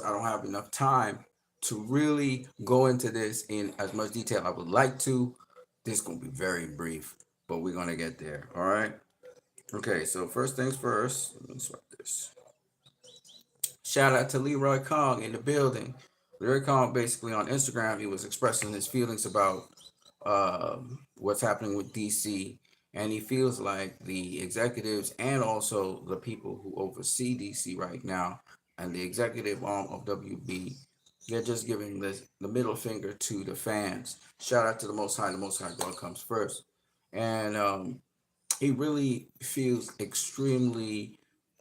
because I don't have enough time to really go into this in as much detail I would like to. This is gonna be very brief, but we're gonna get there. All right. Okay. So first things first. Let me swipe this. Shout out to Leroy Kong in the building. Leroy Kong basically on Instagram, he was expressing his feelings about what's happening with DC, and he feels like the executives and also the people who oversee DC right now and the executive arm of WB, they're just giving the middle finger to the fans. Shout out to the Most High. The Most High God comes first, and he really feels extremely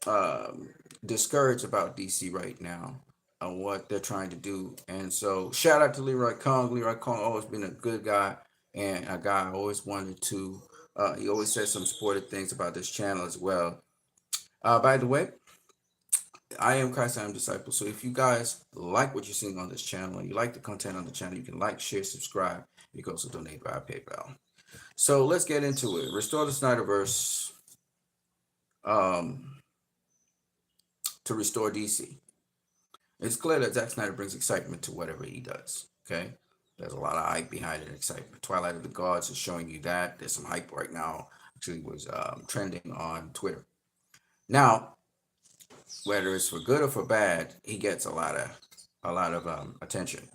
um, discouraged about DC right now on what they're trying to do. And so, shout out to Leroy Kong. Leroy Kong always been a good guy and a guy I always wanted to. He always says some supportive things about this channel as well. By the way, I am Christ, I am disciple. So if you guys like what you're seeing on this channel and you like the content on the channel, you can like, share, subscribe. You can also donate via PayPal. So let's get into it. Restore the Snyderverse um, to restore DC. It's clear that Zack Snyder brings excitement to whatever he does. Okay, there's a lot of hype behind it. Excitement. Twilight of the Gods is showing you that. There's some hype right now. Actually, was trending on Twitter. Now, whether it's for good or for bad, he gets a lot of attention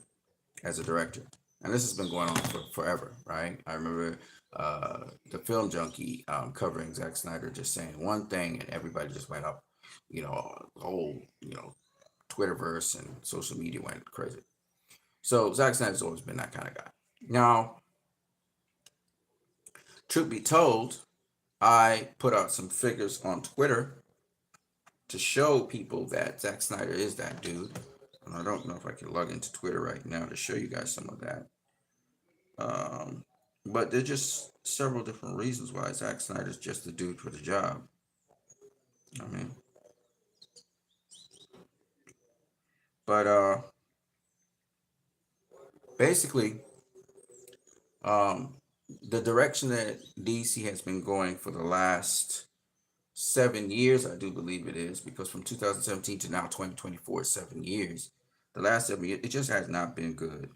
as a director, and this has been going on for forever, right? I remember the Film Junkie covering Zack Snyder just saying one thing, and everybody just went up, the whole Twitterverse and social media went crazy. So Zack Snyder's always been that kind of guy. Now, truth be told, I put out some figures on Twitter to show people that Zack Snyder is that dude. And I don't know if I can log into Twitter right now to show you guys some of that. But there's just several different reasons why Zack Snyder's just the dude for the job. I mean, but basically, um, the direction that DC has been going for the last 7 years, I do believe it is, because from 2017 to now 2024, 7 years. The last 7 years, it just has not been good.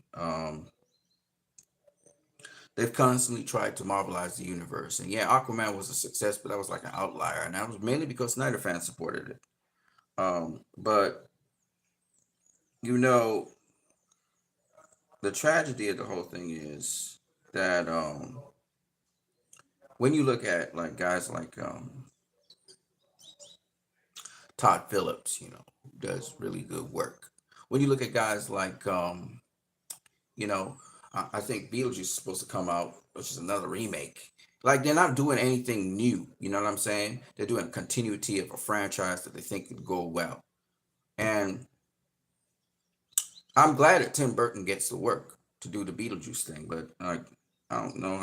They've constantly tried to marvelize the universe, and yeah, Aquaman was a success, but that was like an outlier, and that was mainly because Snyder fans supported it. But you know, the tragedy of the whole thing is that when you look at like guys like Todd Phillips, who does really good work. When you look at guys like you know, I think Beetlejuice is supposed to come out, which is another remake. Like they're not doing anything new. You know what I'm saying? They're doing a continuity of a franchise that they think could go well. And I'm glad that Tim Burton gets to work to do the Beetlejuice thing, but I don't know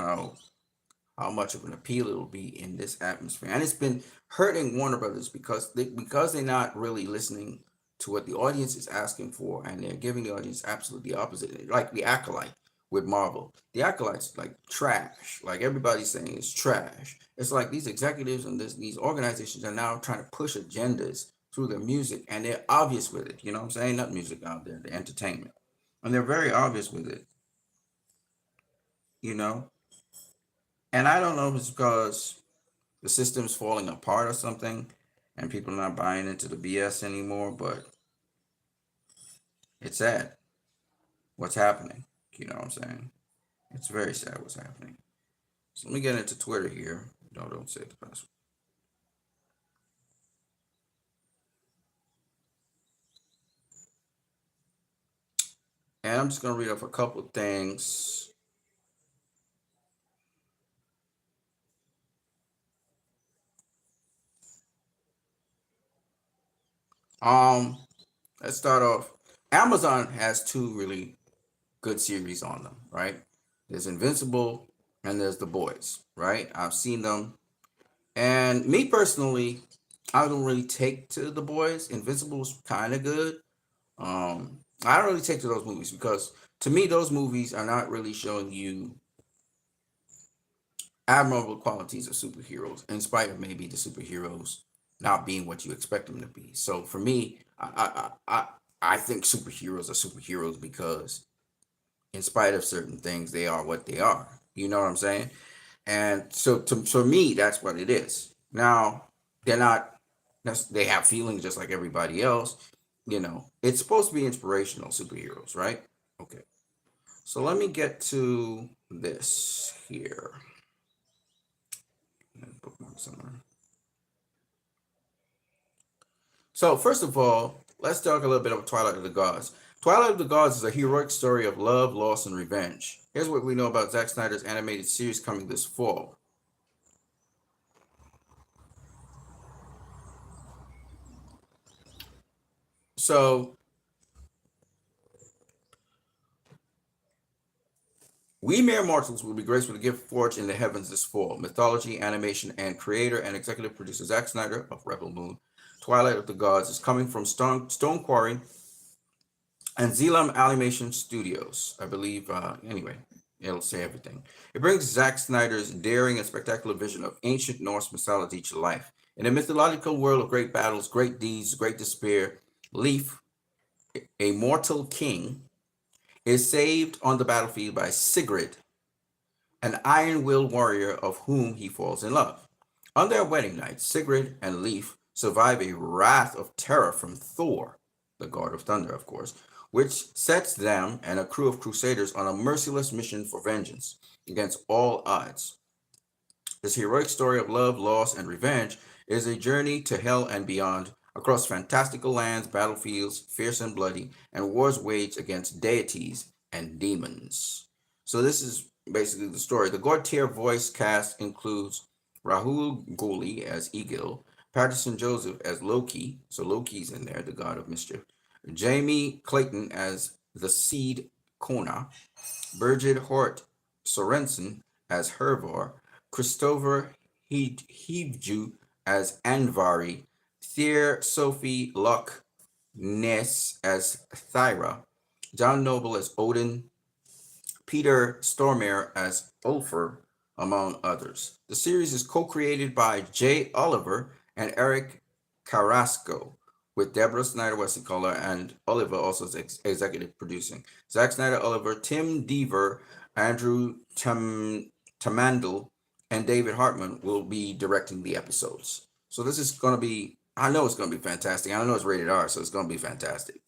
how much of an appeal it'll be in this atmosphere. And it's been hurting Warner Brothers because they're not really listening to what the audience is asking for, and they're giving the audience absolutely the opposite. Like the Acolyte with Marvel, the Acolyte's like trash. Like everybody's saying it's trash. It's like these executives and these organizations are now trying to push agendas through their music, and they're obvious with it. You know what I'm saying? Not music out there, the entertainment, and they're very obvious with it. You know, and I don't know if it's because the system's falling apart or something, and people are not buying into the BS anymore. But it's sad what's happening. You know what I'm saying? It's very sad what's happening. So let me get into Twitter here. No, don't say the password. And I'm just gonna read off a couple of things. Um, let's start off. Amazon has two really good series on them, right? There's Invincible and there's The Boys, right? I've seen them. And me personally, I don't really take to The Boys. Invincible's kind of good. I don't really take to those movies because to me, those movies are not really showing you admirable qualities of superheroes, in spite of maybe the superheroes not being what you expect them to be. So for me, I think superheroes are superheroes because, in spite of certain things, they are what they are. You know what I'm saying? And so, for me, that's what it is. Now, they're not. They have feelings just like everybody else. It's supposed to be inspirational superheroes, right? Okay. So let me get to this here. Bookmark somewhere. So first of all, let's talk a little bit about Twilight of the Gods. Twilight of the Gods is a heroic story of love, loss, and revenge. Here's what we know about Zack Snyder's animated series coming this fall. So we mere mortals will be graced with a gift forged in the heavens this fall. Mythology, animation, and creator and executive producer Zack Snyder of Rebel Moon. Twilight of the Gods is coming from Stone Quarry and Zelam Animation Studios, I believe. Anyway, it'll say everything. It brings Zack Snyder's daring and spectacular vision of ancient Norse mythology to life. In a mythological world of great battles, great deeds, great despair, Leaf, a mortal king, is saved on the battlefield by Sigrid, an iron-willed warrior of whom he falls in love. On their wedding night, Sigrid and Leif survive a wrath of terror from Thor, the god of thunder, of course, which sets them and a crew of crusaders on a merciless mission for vengeance against all odds. This heroic story of love, loss, and revenge is a journey to hell and beyond, across fantastical lands, battlefields, fierce and bloody, and wars waged against deities and demons. So this is basically the story. The God tier voice cast includes Rahul Goli as Egil, Patterson Joseph as Loki, so Loki's in there, the god of mischief, Jamie Clayton as the Seed Kona, Birgit Hort Sorensen as Hervor, Christopher Hivju as Anvari, Thier Sophie Luck Ness as Thyra, John Noble as Odin, Peter Stormare as Ulfr, among others. The series is co-created by Jay Oliver and Eric Carrasco, with Deborah Snyder Wesley-Collar and Oliver also executive producing. Zack Snyder, Oliver, Tim Deaver, Andrew Tamandel, and David Hartman will be directing the episodes. So this is going to be, I know it's going to be fantastic. I know it's rated R, so it's going to be fantastic.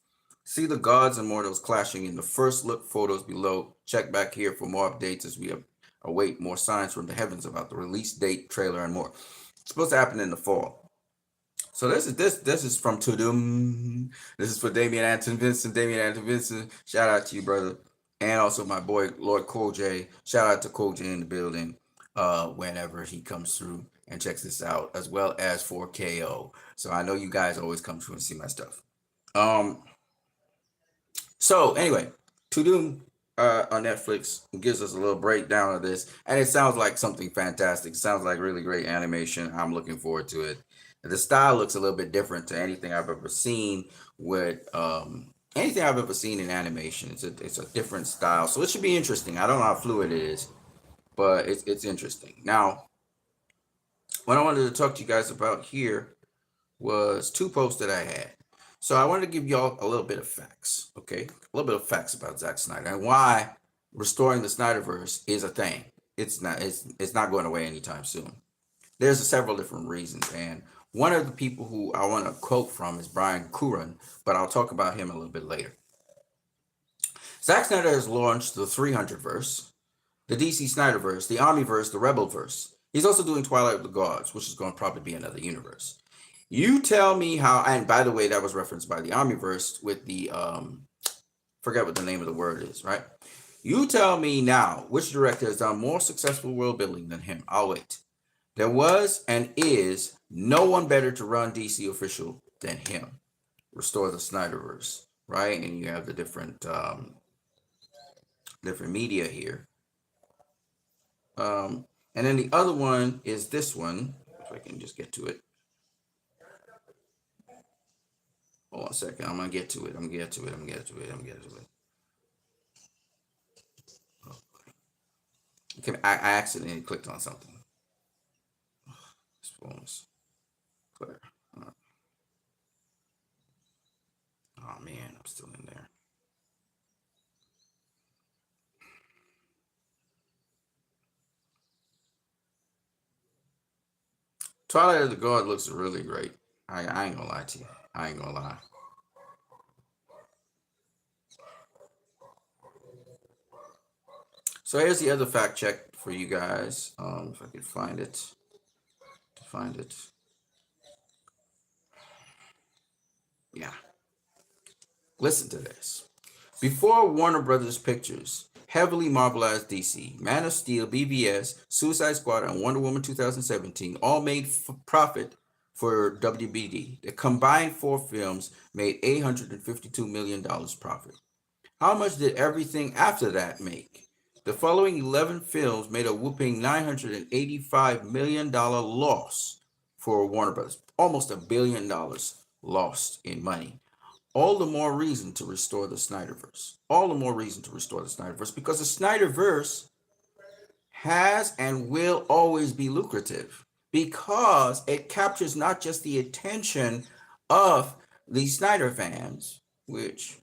See the gods and mortals clashing in the first look photos below. Check back here for more updates as we await more signs from the heavens about the release date, trailer, and more. It's supposed to happen in the fall. So this is from Tudum. This is for Damian Anton Vincent. Damian Anton Vincent, shout out to you, brother. And also my boy Lord Koj. Shout out to Koj in the building. Whenever he comes through and checks this out, as well as for KO. So I know you guys always come through and see my stuff. So anyway, To Doom on Netflix gives us a little breakdown of this, and it sounds like something fantastic. It sounds like really great animation. I'm looking forward to it. The style looks a little bit different to anything I've ever seen with anything I've ever seen in animation. It's a different style, so it should be interesting. I don't know how fluid it is, but it's interesting. Now, what I wanted to talk to you guys about here was two posts that I had. So I wanted to give y'all a little bit of facts, okay? A little bit of facts about Zack Snyder and why restoring the Snyderverse is a thing. It's not going away anytime soon. There's several different reasons, and one of the people who I want to quote from is Brian Curran, but I'll talk about him a little bit later. Zack Snyder has launched the 300 verse, the DC Snyderverse, the Omniverse, the Rebelverse. He's also doing Twilight of the Gods, which is going to probably be another universe. You tell me how, and by the way, that was referenced by the Omniverse with the, forget what the name of the word is, right? You tell me now which director has done more successful world building than him. I'll wait. There was and is no one better to run DC official than him. Restore the Snyderverse, right? And you have the different media here. And then the other one is this one. If I can just get to it. Hold on a second. I'm gonna get to it. Okay, I accidentally clicked on something. This phone's clear. Oh man, I'm still in there. Twilight of the God looks really great. I ain't gonna lie to you. I ain't gonna lie. So here's the other fact check for you guys. If I could find it, to find it. Yeah, listen to this. Before Warner Brothers Pictures heavily marvelized DC, Man of Steel, BVS, Suicide Squad, and Wonder Woman 2017 all made profit for WBD. The combined four films made $852 million profit. How much did everything after that make? The following 11 films made a whooping $985 million loss for Warner Brothers. Almost $1 billion lost in money. All the more reason to restore the Snyderverse. All the more reason to restore the Snyderverse because the Snyderverse has and will always be lucrative because it captures not just the attention of the Snyder fans, which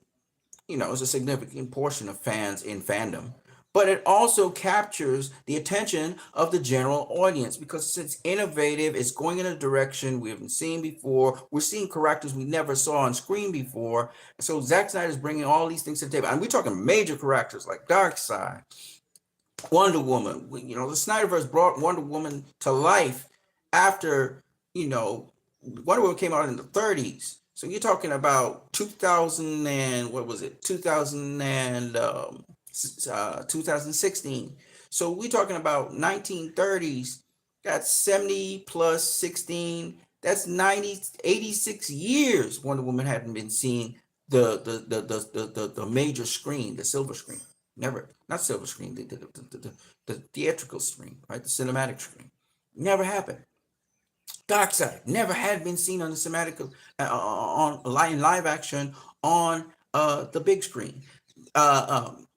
is a significant portion of fans in fandom, but it also captures the attention of the general audience because it's innovative, it's going in a direction we haven't seen before. We're seeing characters we never saw on screen before. So Zack Snyder is bringing all these things to the table, and we're talking major characters like Darkseid, Wonder Woman. The Snyderverse brought Wonder Woman to life after, Wonder Woman came out in the 30s. So you're talking about 2000 and what was it? 2000 and 2016. So we're talking about 1930s. That's 70 plus 16. That's 90, 86 years Wonder Woman hadn't been seeing the major screen, the silver screen. Never, not silver screen, the theatrical screen, right? The cinematic screen. Never happened. Darkseid never had been seen on the cinematic, in live action on the big screen.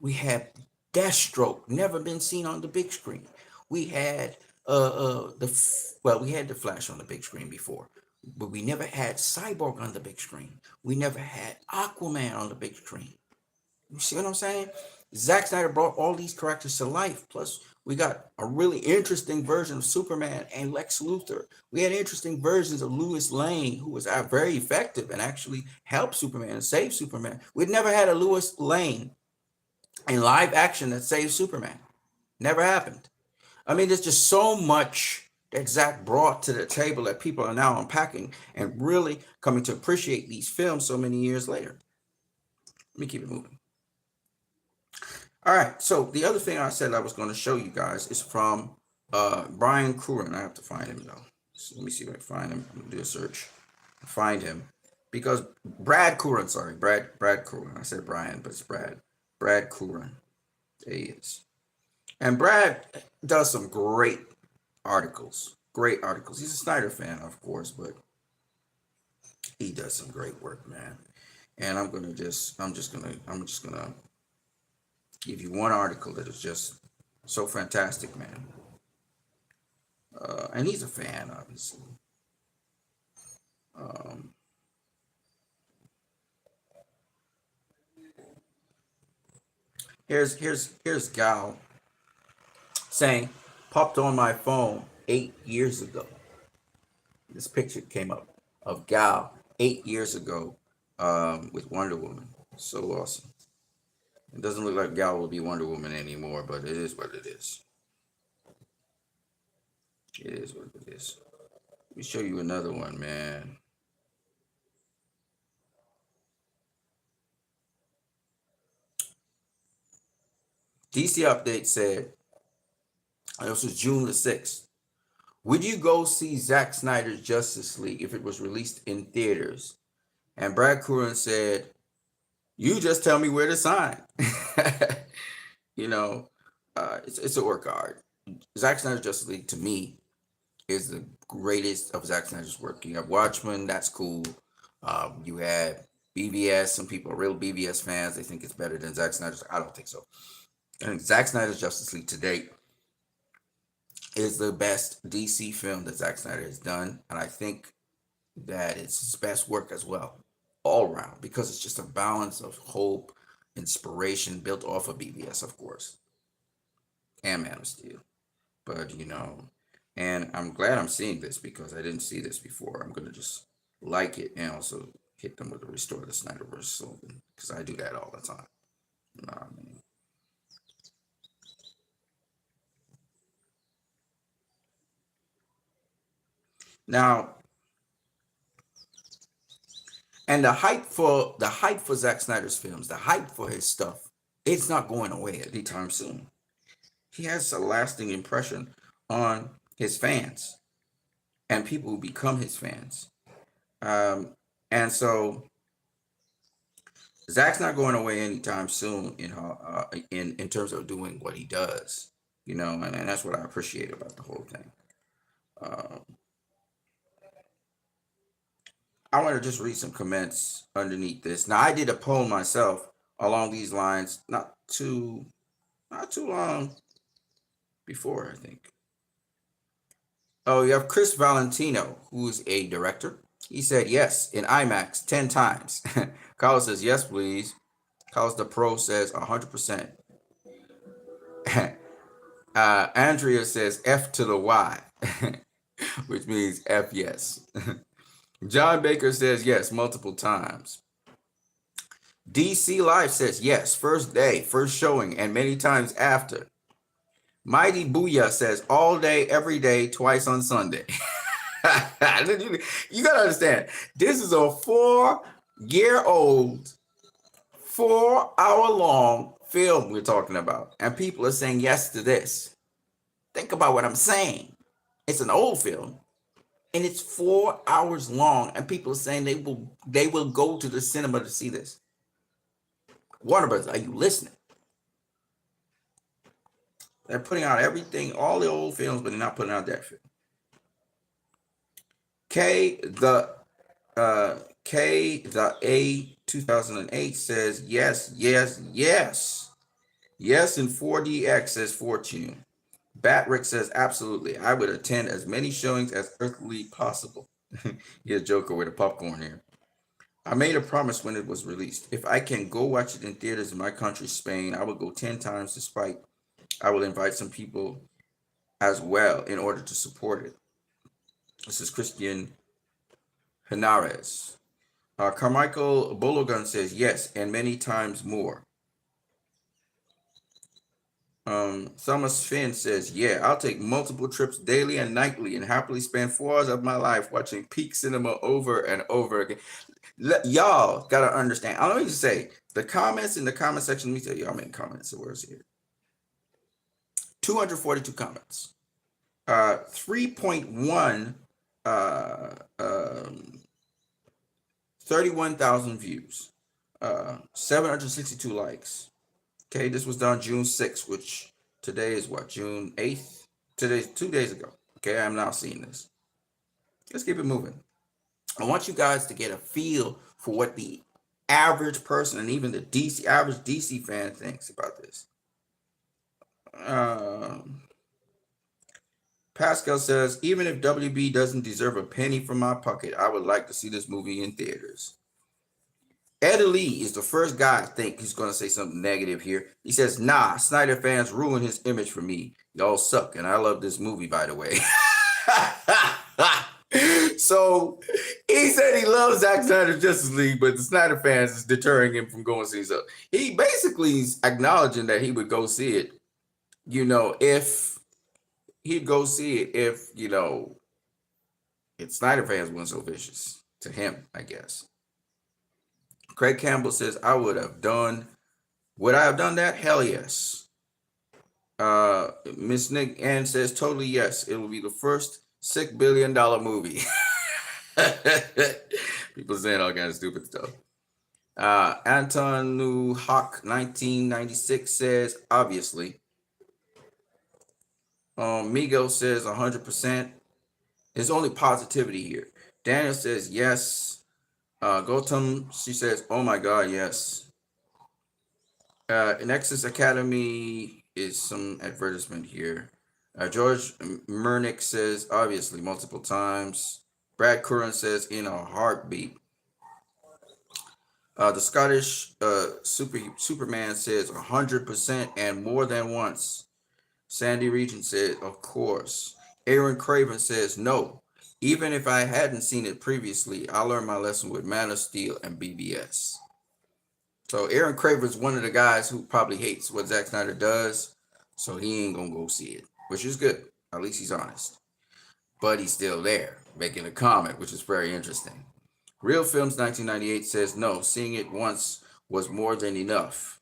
We had Deathstroke, never been seen on the big screen. We had we had the Flash on the big screen before, but we never had Cyborg on the big screen. We never had Aquaman on the big screen. You see what I'm saying? Zack Snyder brought all these characters to life. Plus, we got a really interesting version of Superman and Lex Luthor. We had interesting versions of Lois Lane, who was very effective and actually helped Superman and saved Superman. We'd never had a Lois Lane in live action that saved Superman. Never happened. I mean, there's just so much that Zack brought to the table that people are now unpacking and really coming to appreciate these films so many years later. Let me keep it moving. All right, so the other thing I said I was going to show you guys is from Brian Curran. I have to find him though. So let me see if I can find him. I'm gonna do a search, find him, because Brad Curran. Sorry, Brad Curran. I said Brian, but it's Brad Curran. There he is. And Brad does some great articles. Great articles. He's a Snyder fan, of course, but he does some great work, man. And I'm just gonna give you one article that is just so fantastic, man. And he's a fan, obviously. Um, here's Gal saying, popped on my phone 8 years ago. This picture came up of Gal 8 years ago with Wonder Woman. So awesome. It doesn't look like Gal will be Wonder Woman anymore, but it is what it is. It is what it is. Let me show you another one, man. DC Update said, this was June the 6th. Would you go see Zack Snyder's Justice League if it was released in theaters? And Brad Curran said, you just tell me where to sign. you know, it's a work of art. Zack Snyder's Justice League, to me, is the greatest of Zack Snyder's work. You have Watchmen, that's cool. You had BVS. Some people are real BVS fans. They think it's better than Zack Snyder's. I don't think so. I think Zack Snyder's Justice League to date is the best DC film that Zack Snyder has done, and I think that it's his best work as well. all around, because it's just a balance of hope, inspiration built off of BVS, of course, and Man of Steel. But and I'm glad I'm seeing this because I didn't see this before. I'm gonna just like it and also hit them with the Restore the Snyderverse slogan because I do that all the time. You know what I mean? Now, and the hype for Zack Snyder's films, the hype for his stuff, it's not going away anytime soon. He has a lasting impression on his fans and people who become his fans. Um, and so Zach's not going away anytime soon in terms of doing what he does, and that's what I appreciate about the whole thing. Um, I want to just read some comments underneath this. Now, I did a poll myself along these lines not too long before, I think. Oh, you have Chris Valentino, who's a director. He said yes in IMAX 10 times. Carlos says yes, please. Carlos the Pro says 100%. Andrea says F to the Y, which means F yes. John Baker says yes multiple times. DC Live says yes, first day, first showing, and many times after. Mighty Booyah says all day, every day, twice on Sunday. You gotta understand, this is a 4-year-old, 4-hour long film we're talking about, and people are saying yes to this. Think about what I'm saying. It's an old film, and it's 4 hours long, and people are saying they will go to the cinema to see this. Warner Brothers, are you listening? They're putting out everything, all the old films, but they're not putting out that film. K the A 2008 says yes, yes, yes. Yes in 4DX, says Fortune. Batrick says absolutely. I would attend as many showings as earthly possible. Here's Joker with a popcorn here. I made a promise when it was released. If I can go watch it in theaters in my country, Spain, I will go 10 times despite. I will invite some people as well in order to support it. This is Christian Henares. Carmichael Bologun says yes, and many times more. Thomas Finn says, yeah, I'll take multiple trips daily and nightly and happily spend 4 hours of my life watching peak cinema over and over again. Y'all got to understand. I don't need to say the comments in the comment section. Let me tell y'all many comments. So where's here? 242 comments. 3.1 31,000 views. 762 likes. Okay, this was done June 6th, which today is what, June 8th? Today's 2 days ago. Okay, I'm now seeing this. Let's keep it moving. I want you guys to get a feel for what the average person and even the average DC fan thinks about this. Pascal says, even if WB doesn't deserve a penny from my pocket, I would like to see this movie in theaters. Eddie Lee is the first guy I think he's going to say something negative here. He says, nah, Snyder fans ruin his image for me. Y'all suck, and I love this movie, by the way. So he said he loves Zack Snyder's Justice League, but the Snyder fans is deterring him from going to see it. He basically is acknowledging that he would go see it, if he'd go see it if Snyder fans weren't so vicious to him, I guess. Craig Campbell says, would I have done that? Hell yes. Miss Nick Ann says, totally yes. It will be the first $6 billion movie. People saying all kinds of stupid stuff. Anton New Hawk 1996 says, obviously. Miguel says 100%. There's only positivity here. Daniel says yes. Gautam, she says, oh my God, yes. Nexus Academy is some advertisement here. George Mernick says, obviously, multiple times. Brad Curran says, in a heartbeat. The Scottish Superman says 100% and more than once. Sandy Regent says, of course. Aaron Craven says no. Even if I hadn't seen it previously, I learned my lesson with Man of Steel and BBS. So Aaron Craven's one of the guys who probably hates what Zack Snyder does, so he ain't gonna go see it, which is good. At least he's honest. But he's still there, making a comment, which is very interesting. Real Films 1998 says no, seeing it once was more than enough.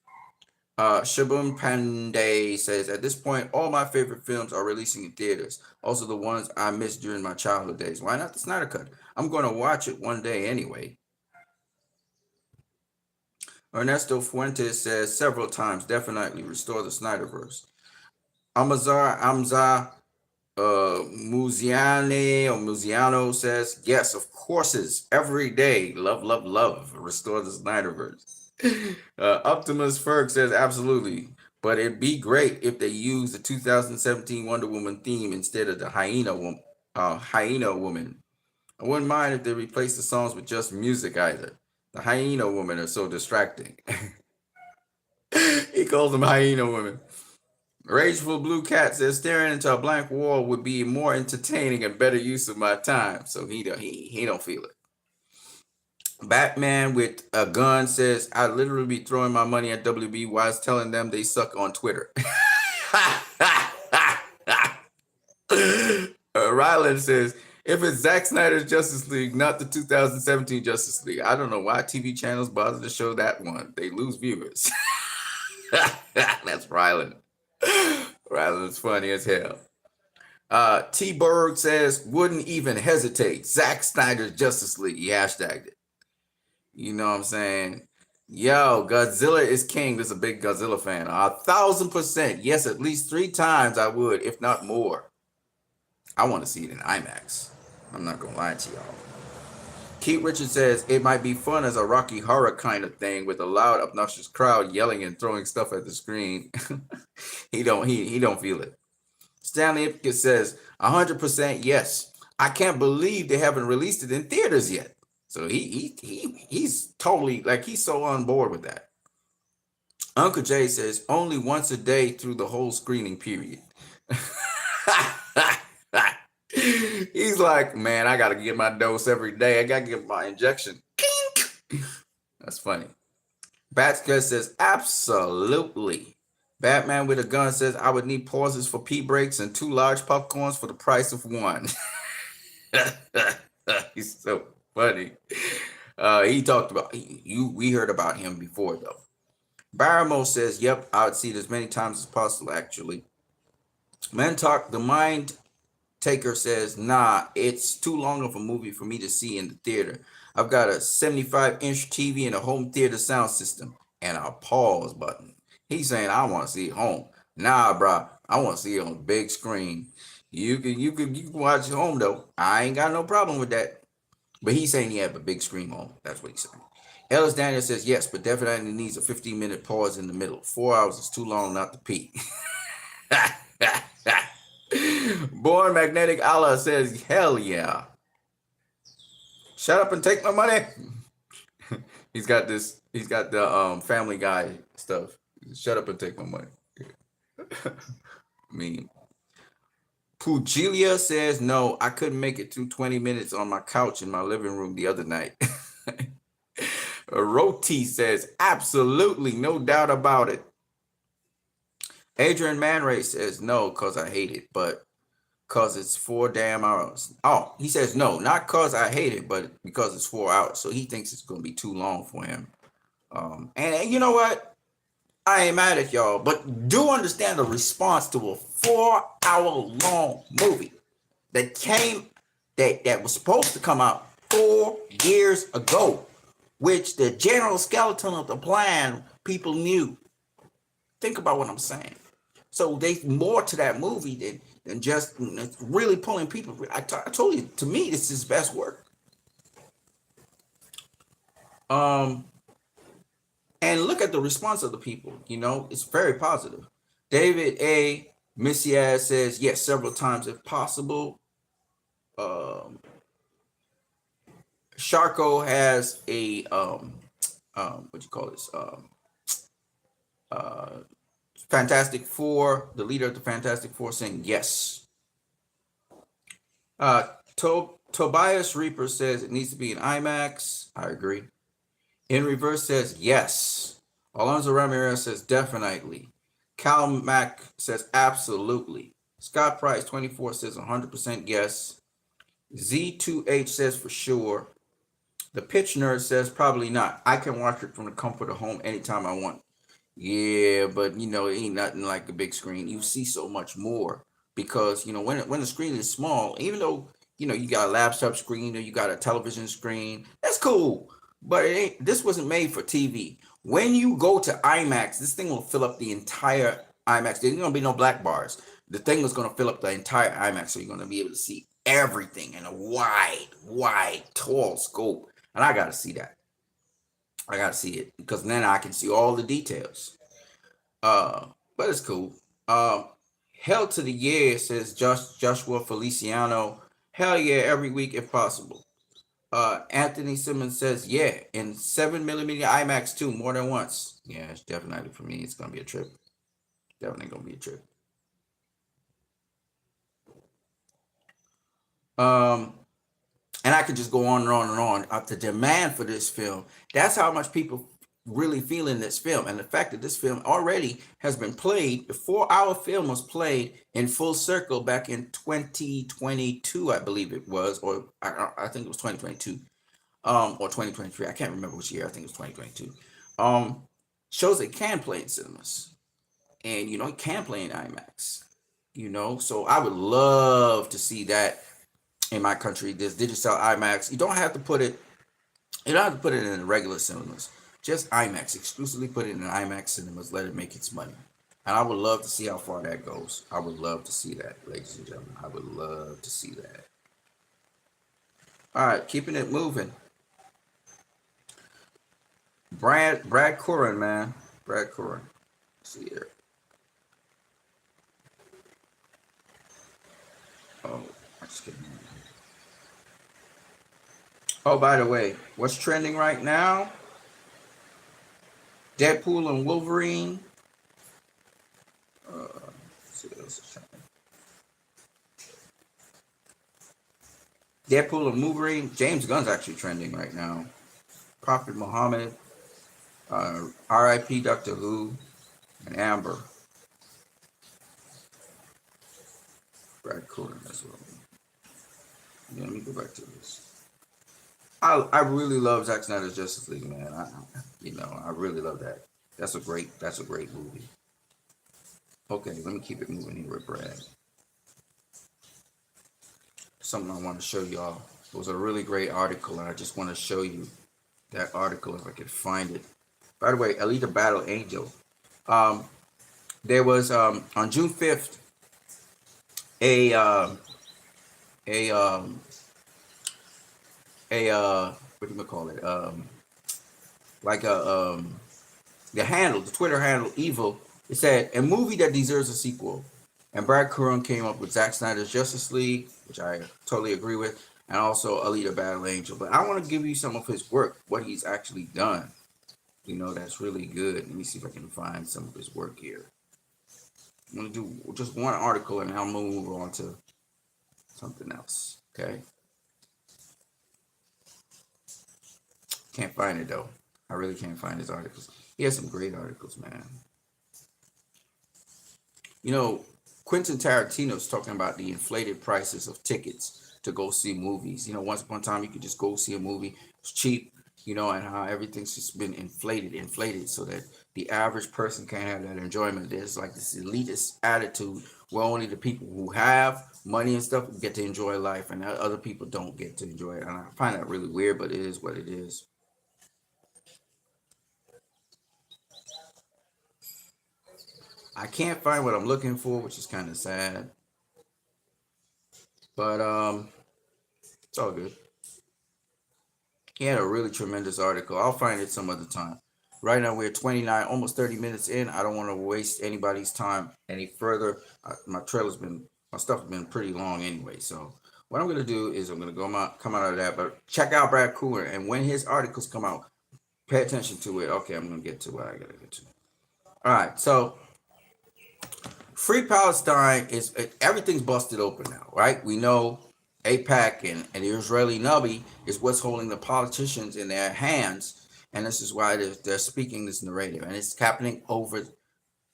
Shabum Pandey says, at this point, all my favorite films are releasing in theaters. Also the ones I missed during my childhood days. Why not the Snyder Cut? I'm going to watch it one day anyway. Ernesto Fuentes says several times, definitely restore the Snyderverse. Amza Muziano says, yes, of course, every day. Love, love, love. Restore the Snyderverse. Optimus Ferg says, absolutely. But it'd be great if they use the 2017 Wonder Woman theme instead of the Hyena Woman. I wouldn't mind if they replaced the songs with just music either. The Hyena Woman are so distracting. He calls them Hyena Women. Rageful Blue Cat says staring into a blank wall would be more entertaining and better use of my time. So he don't feel it. Batman with a gun says I'd literally be throwing my money at WB while telling them they suck on Twitter. Ryland says if it's Zack Snyder's Justice League, not the 2017 Justice League. I don't know why TV channels bother to show that one. They lose viewers. That's Ryland. Ryland's funny as hell. T. Berg says, wouldn't even hesitate. Zack Snyder's Justice League. He hashtagged it. You know what I'm saying? Yo, Godzilla is king. This is a big Godzilla fan. 1,000%. Yes, at least 3 times I would, if not more. I want to see it in IMAX. I'm not going to lie to y'all. Keith Richards says, it might be fun as a Rocky Horror kind of thing with a loud, obnoxious crowd yelling and throwing stuff at the screen. He don't feel it. Stanley Ipkiss says, 100% yes. I can't believe they haven't released it in theaters yet. So he's totally, like, he's so on board with that. Uncle Jay says, only once a day through the whole screening period. He's like, man, I got to get my dose every day. I got to get my injection. That's funny. Batska says, absolutely. Batman with a gun says, I would need pauses for pee breaks and 2 large popcorns for the price of 1. He's so funny. He talked about, we heard about him before, though. Baramo says, yep, I would see it as many times as possible, actually. Mantalk, the Mind Taker says, nah, it's too long of a movie for me to see in the theater. I've got a 75-inch TV and a home theater sound system and a pause button. He's saying, I want to see it home. Nah, bro, I want to see it on the big screen. You can watch it home, though. I ain't got no problem with that. But he's saying he have a big screen home. That's what he's saying. Ellis Daniel says, yes, but definitely needs a 15-minute pause in the middle. 4 hours is too long not to pee. Born Magnetic Allah says, hell yeah. Shut up and take my money. He's got the Family Guy stuff. Shut up and take my money. Mean. Pugilia says, no, I couldn't make it through 20 minutes on my couch in my living room the other night. Roti says, absolutely, no doubt about it. Adrian Manray says, no, because I hate it, but because it's 4 damn hours. Oh, he says, no, not because I hate it, but because it's 4 hours. So he thinks it's going to be too long for him. And you know what? I ain't mad at y'all, but do understand the response to a 4-hour-long movie that was supposed to come out 4 years ago, which the general skeleton of the plan people knew. Think about what I'm saying. So there's more to that movie than just really pulling people. I told you, to me, this is his best work. And look at the response of the people. You know, it's very positive. David A. Missiad says, yes, several times if possible. Sharko has a what you call this? Uh, Fantastic Four, the leader of the Fantastic Four, saying yes. Tobias Reaper says it needs to be an IMAX. I agree. In Reverse says yes. Alonso Ramirez says definitely. Cal Mack says absolutely. Scott Price 24 says 100% yes. Z2H says for sure. The Pitch Nerd says probably not. I can watch it from the comfort of home anytime I want. Yeah, but it ain't nothing like a big screen. You see so much more because when the screen is small, even though you got a laptop screen or you got a television screen, that's cool. But this wasn't made for TV. When you go to IMAX, this thing will fill up the entire IMAX. There's gonna be no black bars. The thing is gonna fill up the entire IMAX, so you're gonna be able to see everything in a wide, tall scope. And I gotta see that. I gotta see it because then I can see all the details. But it's cool. Hell to the yeah, says Joshua Feliciano. Hell yeah, every week if possible. Anthony Simmons says yeah, in 7mm IMAX too, more than once. Yeah, it's definitely for me. It's gonna be a trip. Definitely gonna be a trip. Um, and I could just go on and on and on. The demand for this film, that's how much people really feel in this film. And the fact that this film already has been played before our film was played in full circle back in 2022, I believe it was, or I think it was 2022, or 2023. I can't remember which year. I think it was 2022. Shows it can play in cinemas, and it can play in IMAX. So I would love to see that in my country, this digital IMAX. You don't have to put it. You don't have to put it in the regular cinemas. Just IMAX. Exclusively put it in IMAX cinemas. Let it make its money. And I would love to see how far that goes. I would love to see that, ladies and gentlemen. I would love to see that. All right, keeping it moving. Brad Curran, man. Brad Curran. Let's see here. Oh, I just kidding. Oh, by the way, what's trending right now? Deadpool and Wolverine. Let's see what else is trending. Deadpool and Wolverine. James Gunn's actually trending right now. Prophet Muhammad. R.I.P. Doctor Who. And Amber. Brad Curran as well. Yeah, let me go back to this. I really love Zack Snyder's Justice League, man. I really love that. That's a great movie. Okay, let me keep it moving here with Brad. Something I want to show y'all. It was a really great article, and I just want to show you that article if I could find it. By the way, Alita Battle Angel. There was on June 5th a what do you call it? Like the Twitter handle Evil. It said a movie that deserves a sequel, and Brad Curran came up with Zack Snyder's Justice League, which I totally agree with, and also Alita Battle Angel. But I want to give you some of his work, what he's actually done. That's really good. Let me see if I can find some of his work here. I'm gonna do just one article, and I'll move on to something else. Okay. Can't find it though. I really can't find his articles. He has some great articles, man. Quentin Tarantino's talking about the inflated prices of tickets to go see movies. Once upon a time you could just go see a movie. It's cheap, and how everything's just been inflated so that the average person can't have that enjoyment. There's like this elitist attitude where only the people who have money and stuff get to enjoy life, and other people don't get to enjoy it. And I find that really weird, but it is what it is. I can't find what I'm looking for, which is kind of sad. But it's all good. He had a really tremendous article. I'll find it some other time. Right now we're 29, almost 30 minutes in. I don't want to waste anybody's time any further. My stuff has been pretty long anyway. So what I'm gonna do is I'm gonna come out of that. But check out Brad Cooler, and when his articles come out, Pay attention to it. Okay, I'm gonna get to what I gotta get to. All right, so Free Palestine is everything's busted open now, right? We know APAC and the Israeli Nabi is what's holding the politicians in their hands, and this is why they're speaking this narrative, and it's happening over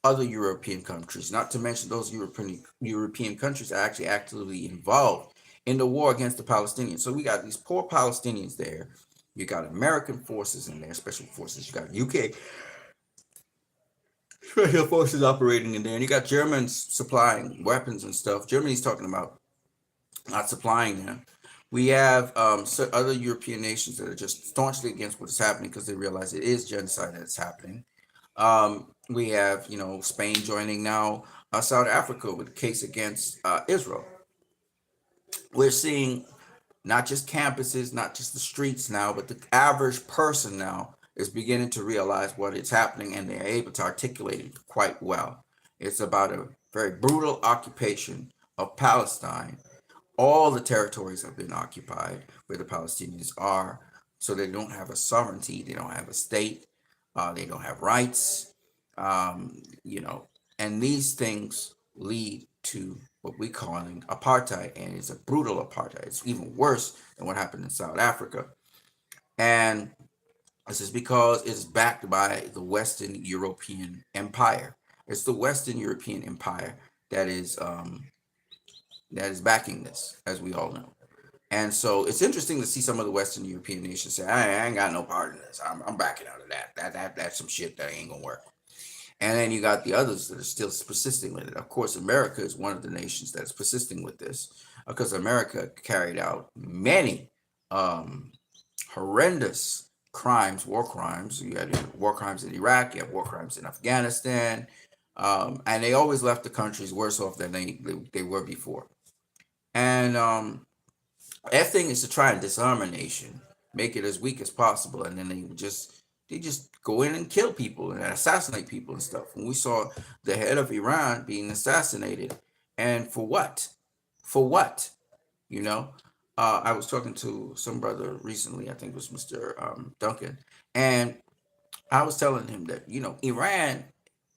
other European countries, not to mention those European countries are actually actively involved in the war against the Palestinians. So we got these poor Palestinians there. You got American forces in there, special forces. You got UK special forces operating in there, and you got Germans supplying weapons and stuff. Germany's talking about not supplying them. We have other European nations that are just staunchly against what is happening because they realize it is genocide that's happening. We have, Spain joining now South Africa with a case against Israel. We're seeing not just campuses, not just the streets now, but the average person now is beginning to realize what is happening and they're able to articulate it quite well. It's about a very brutal occupation of Palestine. All the territories have been occupied where the Palestinians are, so they don't have a sovereignty, they don't have a state, they don't have rights, you know, and these things lead to what we calling apartheid, and it's a brutal apartheid. It's even worse than what happened in South Africa, and this is because it's backed by the Western European Empire. It's the Western European Empire that is backing this, as we all know. And so it's interesting to see some of the Western European nations say, I ain't got no part in this. I'm backing out of that. That's some shit that ain't gonna work. And then you got the others that are still persisting with it. Of course, America is one of the nations that's persisting with this because America carried out many um, horrendous crimes, war crimes. You had war crimes in Iraq, you have war crimes in Afghanistan, and they always left the countries worse off than they were before. And their thing is to try and disarm a nation, make it as weak as possible, and then they just go in and kill people and assassinate people and stuff. And we saw the head of Iran being assassinated, and for what? For what? You know, I was talking to some brother recently. I think it was Mr. Duncan, and I was telling him that Iran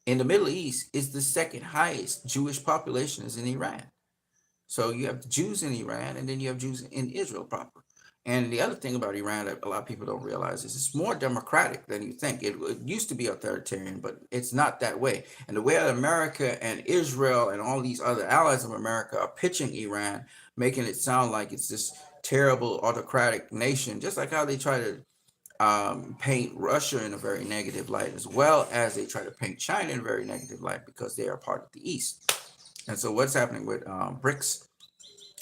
in the Middle East is the second highest Jewish population is in Iran. So you have Jews in Iran, and then you have Jews in Israel proper. And the other thing about Iran that a lot of people don't realize is it's more democratic than you think. It used to be authoritarian, but it's not that way. And the way that America and Israel and all these other allies of America are pitching Iran, making it sound like it's this terrible autocratic nation, just like how they try to paint Russia in a very negative light, as well as they try to paint China in a very negative light because they are part of the East. And so what's happening with BRICS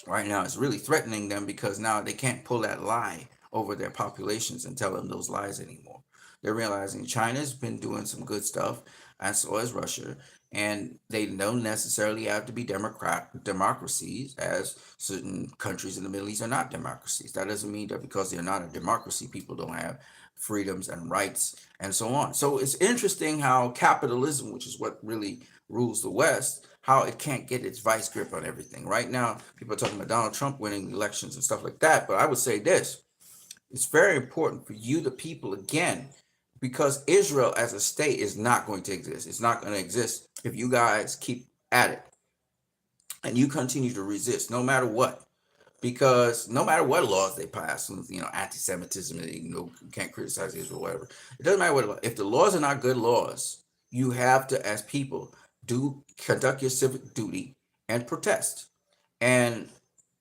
right now is really threatening them because now they can't pull that lie over their populations and tell them those lies anymore. They're realizing China's been doing some good stuff, and so has Russia, and they don't necessarily have to be democracies, as certain countries in the Middle East are not democracies. That doesn't mean that because they're not a democracy, people don't have freedoms and rights and so on. So it's interesting how capitalism, which is what really rules the West, how it can't get its vice grip on everything. Right now, people are talking about Donald Trump winning elections and stuff like that. But I would say this: it's very important for you, the people, again, because Israel as a state is not going to exist. It's not going to exist if you guys keep at it and you continue to resist, no matter what. Because no matter what laws they pass, anti-Semitism, you can't criticize Israel, whatever. It doesn't matter what. If the laws are not good laws, you have to, as people, conduct your civic duty and protest. And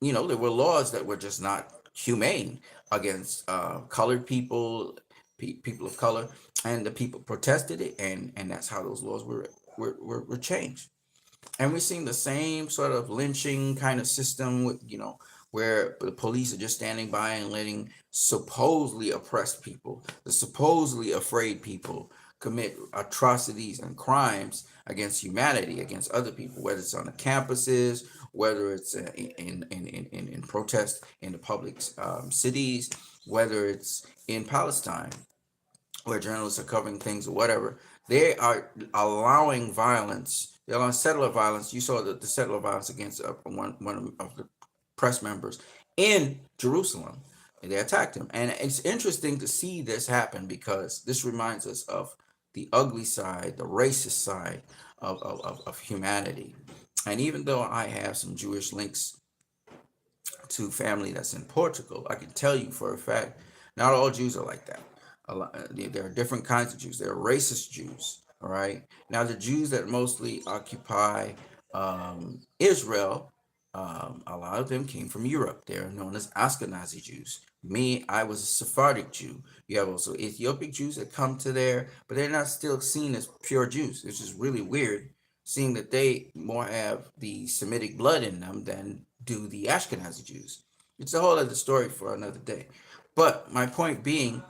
there were laws that were just not humane against colored people, people of color, and the people protested it, and that's how those laws were changed. And we're seeing the same sort of lynching kind of system with where the police are just standing by and letting supposedly oppressed people, the supposedly afraid people, commit atrocities and crimes against humanity, against other people, whether it's on the campuses, whether it's in protest in the public cities, whether it's in Palestine, where journalists are covering things or whatever. They are allowing violence. They're allowing settler violence. You saw the settler violence against one of the press members in Jerusalem. they attacked him. And it's interesting to see this happen because this reminds us of the ugly side, the racist side of humanity. And even though I have some Jewish links to family that's in Portugal, I can tell you for a fact, not all Jews are like that. There are different kinds of Jews. There are racist Jews. All right. Now, the Jews that mostly occupy Israel, a lot of them came from Europe. They're known as Ashkenazi Jews. Me, I was a Sephardic Jew. You have also Ethiopic Jews that come to there, but they're not still seen as pure Jews. It's just really weird seeing that they more have the Semitic blood in them than do the Ashkenazi Jews. It's a whole other story for another day. But my point being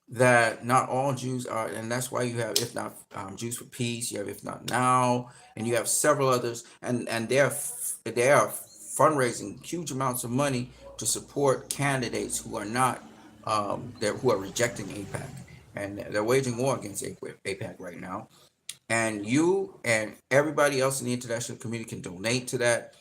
that not all Jews are, and that's why you have, if not Jews for Peace, you have if not now, and you have several others, and they are fundraising huge amounts of money to support candidates who are not who are rejecting APAC, and they're waging war against APAC right now. And you and everybody else in the international community can donate to that,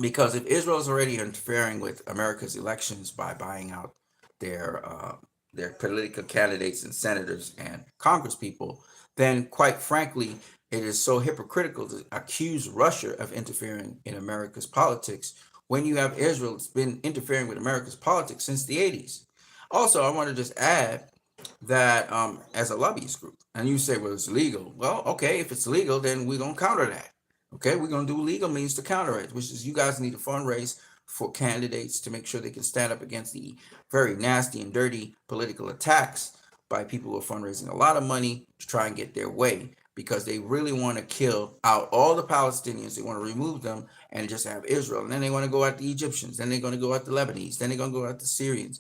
because if Israel is already interfering with America's elections by buying out their uh, their political candidates and senators and congresspeople, then quite frankly, it is so hypocritical to accuse Russia of interfering in America's politics when you have Israel that's been interfering with America's politics since the 80s. Also, I want to just add that as a lobbyist group, and you say, well, it's legal. Well, okay, if it's legal, then we're going to counter that. Okay, we're going to do legal means to counter it, which is you guys need to fundraise for candidates to make sure they can stand up against the very nasty and dirty political attacks by people who are fundraising a lot of money to try and get their way, because they really want to kill out all the Palestinians. They want to remove them and just have Israel. And then they want to go at the Egyptians. Then they're going to go at the Lebanese. Then they're going to go at the Syrians.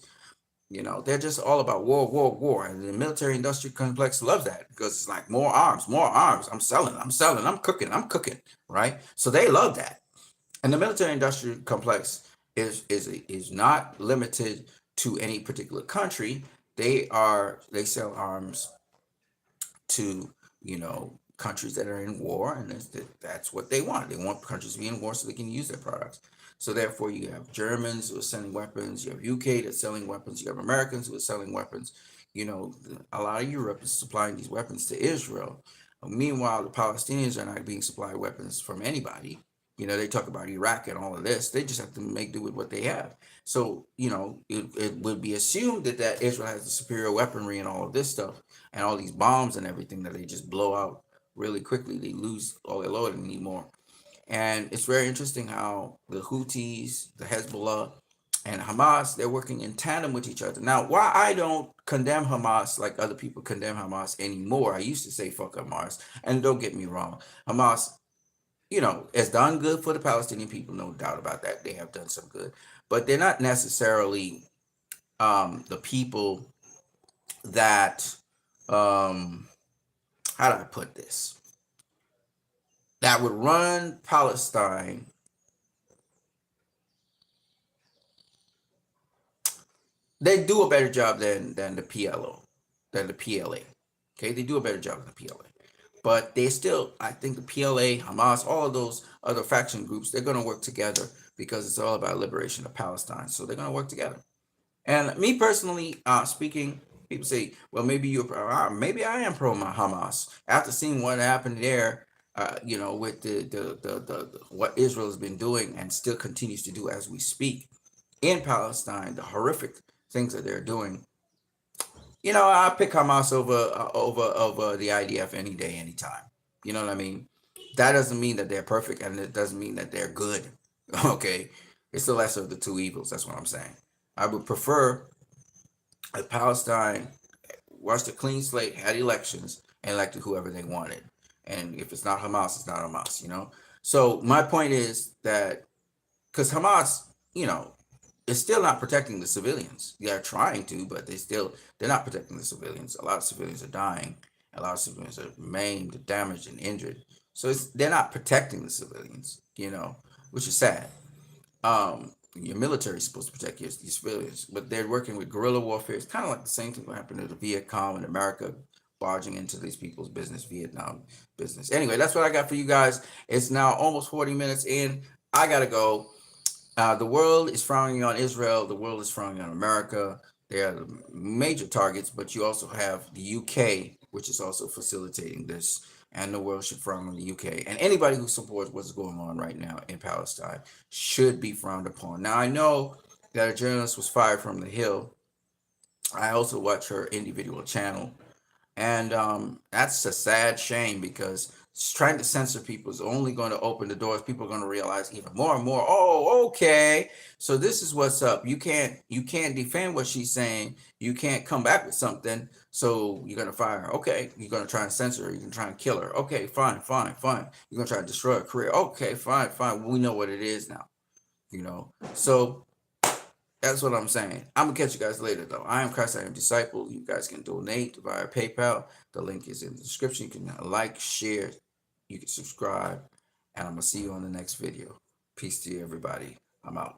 They're just all about war, war, war. And the military industrial complex loves that because it's like more arms, more arms. I'm selling, I'm cooking, right? So they love that. And the military industrial complex is not limited to any particular country. They sell arms to countries that are in war, and that's what they want. They want countries to be in war so they can use their products. So therefore, you have Germans who are selling weapons. You have UK that's selling weapons. You have Americans who are selling weapons. A lot of Europe is supplying these weapons to Israel. Meanwhile, the Palestinians are not being supplied weapons from anybody. They talk about Iraq and all of this. They just have to make do with what they have. So, it would be assumed that Israel has the superior weaponry and all of this stuff and all these bombs and everything that they just blow out really quickly. They lose all their load and need more. And it's very interesting how the Houthis, the Hezbollah, and Hamas, they're working in tandem with each other. Now, why I don't condemn Hamas like other people condemn Hamas anymore, I used to say fuck Hamas. And don't get me wrong, Hamas, has done good for the Palestinian people, no doubt about that. They have done some good. But they're not necessarily the people that, how do I put this? That would run Palestine. They do a better job than the PLO, than the PLA. Okay, they do a better job than the PLA. But they still, I think the PLA, Hamas, all of those other faction groups, they're going to work together because it's all about liberation of Palestine. So they're going to work together. And me personally speaking, people say, well, maybe I am pro Hamas. After seeing what happened there, with the what Israel has been doing and still continues to do as we speak in Palestine, the horrific things that they're doing. I pick Hamas over the IDF any day, anytime. You know what I mean? That doesn't mean that they're perfect, and it doesn't mean that they're good. Okay, it's the lesser of the two evils. That's what I'm saying. I would prefer if Palestine watched a clean slate, had elections, and elected whoever they wanted. And if it's not Hamas, it's not Hamas. So my point is that because Hamas, is still not protecting the civilians. They're trying to, but they're not protecting the civilians. A lot of civilians are dying. A lot of civilians are maimed, damaged, and injured. So they're not protecting the civilians, which is sad. Your military is supposed to protect your civilians, but they're working with guerrilla warfare. It's kind of like the same thing that happened to the Viet Cong in America, barging into these people's business, Vietnam business. Anyway, that's what I got for you guys. It's now almost 40 minutes in. I gotta go. The world is frowning on Israel. The world is frowning on America. They are the major targets, but you also have the UK, which is also facilitating this, and the world should frown on the UK. And anybody who supports what's going on right now in Palestine should be frowned upon. Now, I know that a journalist was fired from The Hill. I also watch her individual channel, and that's a sad shame because trying to censor people is only going to open the doors. People are going to realize even more and more. Oh, okay. So this is what's up. You can't defend what she's saying. You can't come back with something. So you're going to fire her. Okay. You're going to try and censor her. You're going to try and kill her. Okay, fine, fine, fine. You're going to try to destroy her career. Okay, fine, fine. We know what it is now. So that's what I'm saying. I'm gonna catch you guys later, though. I am Christ, I am disciple. You guys can donate via PayPal. The link is in the description. You can like, share, you can subscribe, and I'm gonna see you on the next video. Peace to you, everybody. I'm out.